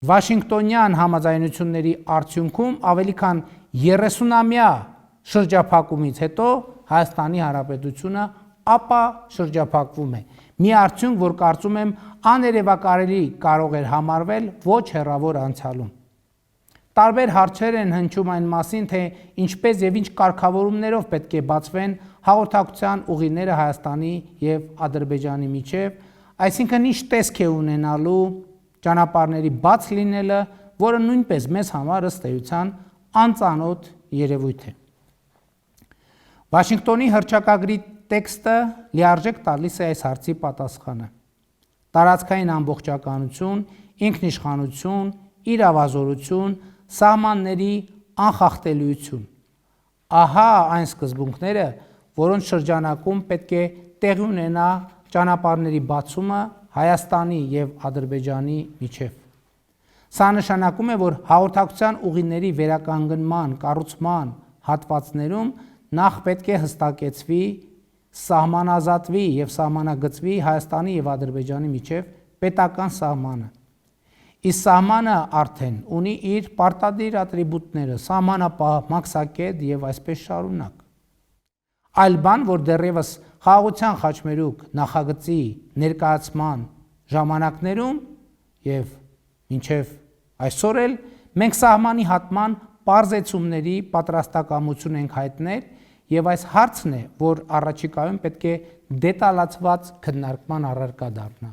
Վաշինգտոնյան համաձայնությունների արդյունքում ավելի քան 30-ամյա շրջափակումից հետո Հայաստանի Հանրապետությունը ապա շրջափակվում է։ Մի արդյունք, որ կարծում եմ աներևակայելի կարող էր համարվել ոչ հեռավոր անցյալում։ Տարբեր հարցեր են հնչում այն մասին, թե ինչպես եւ ինչ կարգավորումներով պետք է բացվեն հաղորդակցության ուղիները Հայաստանի եւ Ադրբեջանի միջև, այսինքն ինչ տեսք է ունենալու ճանապարհների բաց լինելը, որը նույնպես մեզ համար ըստ էության անծանոթ երևույթ է։ Վաշինգտոնի հռչակագրի տեքստը լիարժեք տալիս է այս հարցի պատասխանը։ Տարածքային ամբողջականություն, ինքնիշխանություն, իրավազորություն, սահմանների անխախտելիություն։ Ահա այն սկզբունքները, որոնց շրջանակում պետք է տեղի ունենա ճանապարհների բացումը Հայաստանի եւ Ադրբեջանի միջև։ Սա նշանակում է, որ հաղորդակցության ուղիների վերականգնման, կառուցման հատվածներում նախ պետք է հստակեցվի, սահմանազատվի եւ սահմանագծվի Հայաստանի եւ Ադրբեջանի միջև պետական սահմանը։ Իսկ սահմանը արդեն ունի իր պարտադիր ատրիբուտները՝ սահմանապահ, մաքսակետ եւ այսպես շարունակ։ Այլ բան, որ դեռևս խաղաղության խաչմերուկ նախագծի ներկայացման ժամանակներում եւ մինչեւ այսօր էլ մենք սահմանի հատման պարզեցումների պատրաստակամություն ենք հայտնել եւ այս հարցն է, որ առաջիկայում պետք է դետալացված քննարկման առարկա դառնա։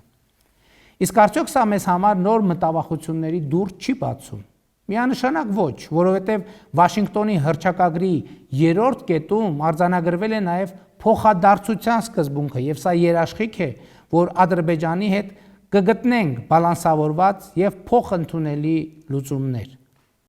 Իսկ արդյոք սա մեզ համար նոր մտավախությունների դուռ չի բացում։ Միանշանակ ոչ, որովհետև Վաշինգտոնի հռչակագրի 3-րդ կետում արձանագրվել է նաև փոխադարձության սկզբունքը, եւ սա երաշխիք է, որ Ադրբեջանի հետ կգտնենք բալանսավորված եւ փոխընդունելի լուծումներ։